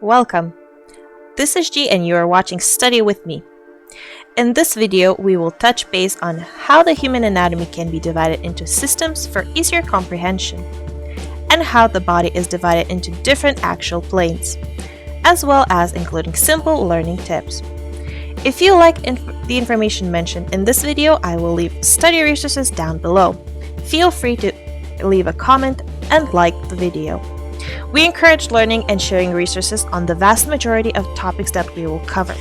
Welcome! This is G and you are watching Study with me. In this video, we will touch base on how the human anatomy can be divided into systems for easier comprehension, and how the body is divided into different axial planes, as well as including simple learning tips. If you like the information mentioned in this video, I will leave study resources down below. Feel free to leave a comment and like the video. We encourage learning and sharing resources on the vast majority of topics that we will cover.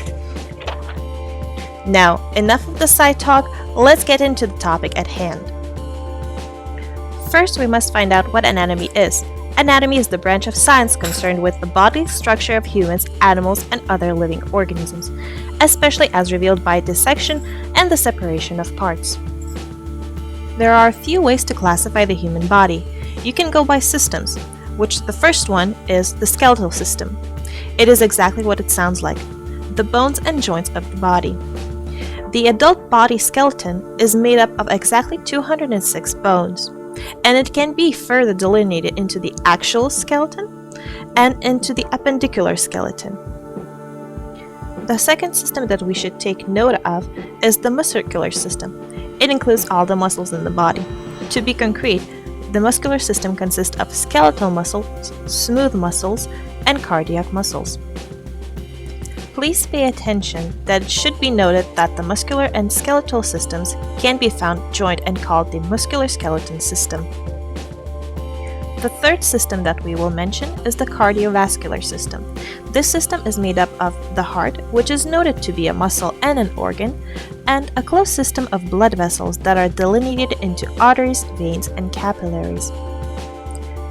Now, enough of the side talk, let's get into the topic at hand. First, we must find out what anatomy is. Anatomy is the branch of science concerned with the bodily structure of humans, animals, and other living organisms, especially as revealed by dissection and the separation of parts. There are a few ways to classify the human body. You can go by systems, which the first one is the skeletal system. It is exactly what it sounds like, the bones and joints of the body. The adult body skeleton is made up of exactly 206 bones, and it can be further delineated into the axial skeleton and into the appendicular skeleton. The second system that we should take note of is the muscular system. It includes all the muscles in the body. To be concrete, the muscular system consists of skeletal muscles, smooth muscles, and cardiac muscles. Please pay attention that it should be noted that the muscular and skeletal systems can be found joined and called the musculoskeletal system. The third system that we will mention is the cardiovascular system. This system is made up of the heart, which is noted to be a muscle and an organ, and a close system of blood vessels that are delineated into arteries, veins, and capillaries.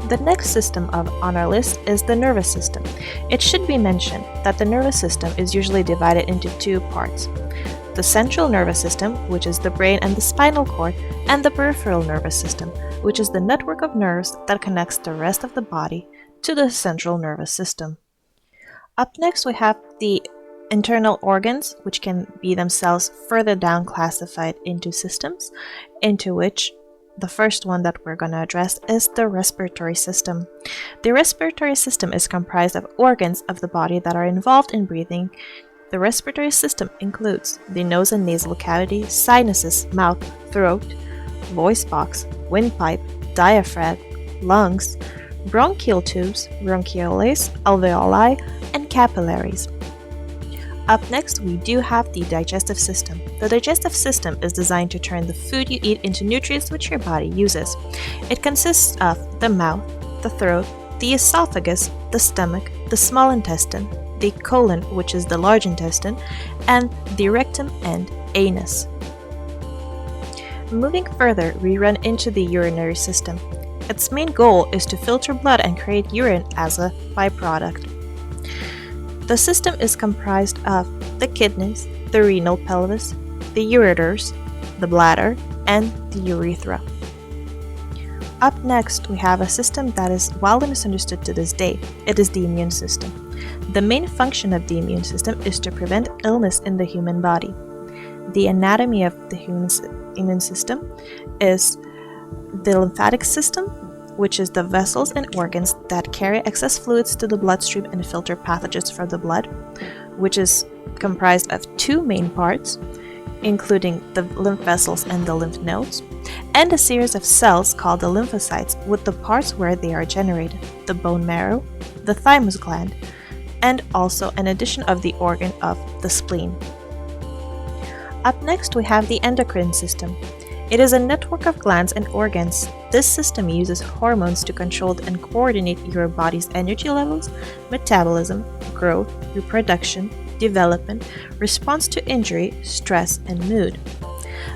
The next system on our list is the nervous system. It should be mentioned that the nervous system is usually divided into two parts: the central nervous system, which is the brain and the spinal cord, and the peripheral nervous system, which is the network of nerves that connects the rest of the body to the central nervous system. Up next, we have the internal organs, which can be themselves further down classified into systems, into which the first one that we're going to address is the respiratory system. The respiratory system is comprised of organs of the body that are involved in breathing. The respiratory system includes the nose and nasal cavity, sinuses, mouth, throat, voice box, windpipe, diaphragm, lungs, bronchial tubes, bronchioles, alveoli, and capillaries. Up next, we do have the digestive system. The digestive system is designed to turn the food you eat into nutrients which your body uses. It consists of the mouth, the throat, the esophagus, the stomach, the small intestine, the colon, which is the large intestine, and the rectum and anus. Moving further, we run into the urinary system. Its main goal is to filter blood and create urine as a byproduct. The system is comprised of the kidneys, the renal pelvis, the ureters, the bladder, and the urethra. Up next, we have a system that is widely misunderstood to this day. It is the immune system. The main function of the immune system is to prevent illness in the human body. The anatomy of the human immune system is the lymphatic system, which is the vessels and organs that carry excess fluids to the bloodstream and filter pathogens from the blood, which is comprised of two main parts, including the lymph vessels and the lymph nodes, and a series of cells called the lymphocytes with the parts where they are generated, the bone marrow, the thymus gland, and also an addition of the organ of the spleen. Up next, we have the endocrine system. It is a network of glands and organs. This system uses hormones to control and coordinate your body's energy levels, metabolism, growth, reproduction, development, response to injury, stress, and mood.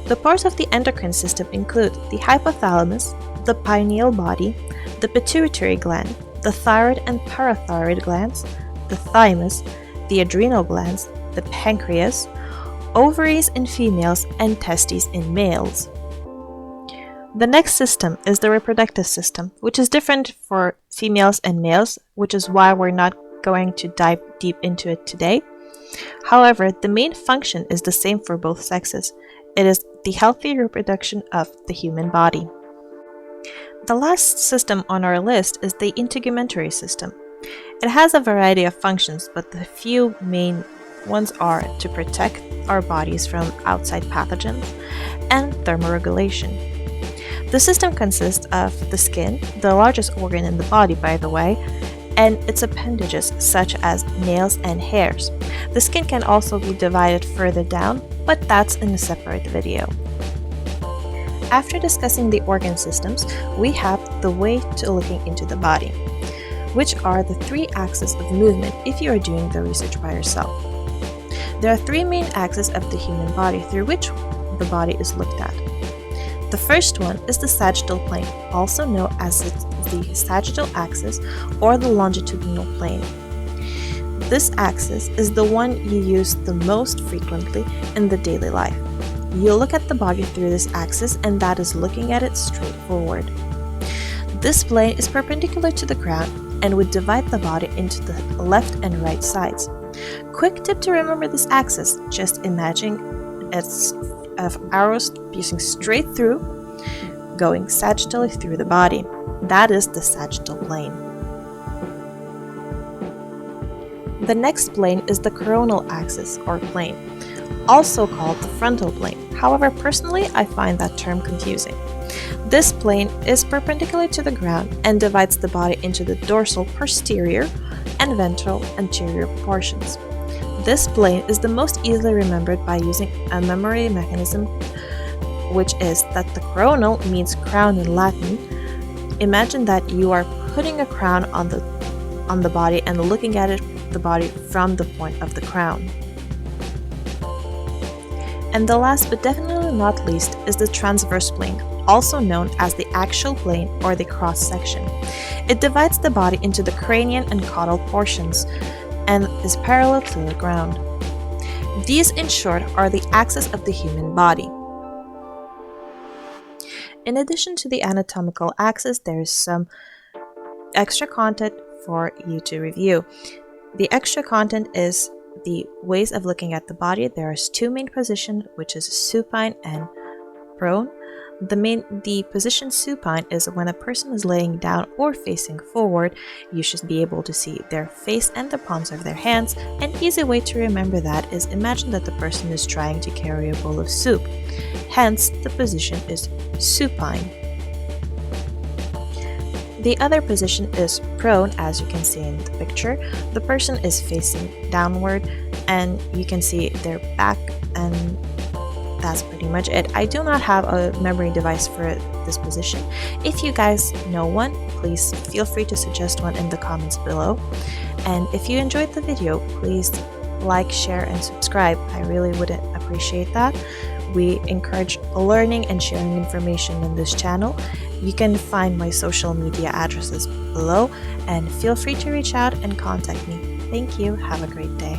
The parts of the endocrine system include the hypothalamus, the pineal body, the pituitary gland, the thyroid and parathyroid glands, the thymus, the adrenal glands, the pancreas, ovaries in females, and testes in males. The next system is the reproductive system, which is different for females and males, which is why we're not going to dive deep into it today. However, the main function is the same for both sexes. It is the healthy reproduction of the human body. The last system on our list is the integumentary system. It has a variety of functions, but the few main ones are to protect our bodies from outside pathogens and thermoregulation. The system consists of the skin, the largest organ in the body, by the way, and its appendages such as nails and hairs. The skin can also be divided further down, but that's in a separate video. After discussing the organ systems, we have the way to looking into the body, which are the three axes of movement if you are doing the research by yourself. There are three main axes of the human body through which the body is looked at. The first one is the sagittal plane, also known as the sagittal axis or the longitudinal plane. This axis is the one you use the most frequently in the daily life. You look at the body through this axis, and that is looking at it straight forward. This plane is perpendicular to the ground and would divide the body into the left and right sides. Quick tip to remember this axis: just imagine it's of arrows piercing straight through, going sagittally through the body. That is the sagittal plane. The next plane is the coronal axis or plane, also called the frontal plane. However, personally, I find that term confusing. This plane is perpendicular to the ground and divides the body into the dorsal posterior and ventral anterior portions. This plane is the most easily remembered by using a memory mechanism, which is that the coronal means crown in Latin. Imagine that you are putting a crown on the body and looking at the body from the point of the crown. And the last but definitely not least is the transverse plane, also known as the axial plane or the cross section. It divides the body into the cranial and caudal portions and is parallel to the ground. These, in short, are the axes of the human body. In addition to the anatomical axis, there is some extra content for you to review. The extra content is the ways of looking at the body. There is two main positions, which is supine and prone. The position supine is when a person is laying down or facing forward. You should be able to see their face and the palms of their hands. An easy way to remember that is imagine that the person is trying to carry a bowl of soup. Hence, the position is supine. The other position is prone, as you can see in the picture. The person is facing downward and you can see their back, and that's pretty much it. I do not have a memory device for this position. If you guys know one, please feel free to suggest one in the comments below. And if you enjoyed the video, please like, share, and subscribe. I really would appreciate that. We encourage learning and sharing information in this channel. You can find my social media addresses below, and feel free to reach out and contact me. Thank you. Have a great day.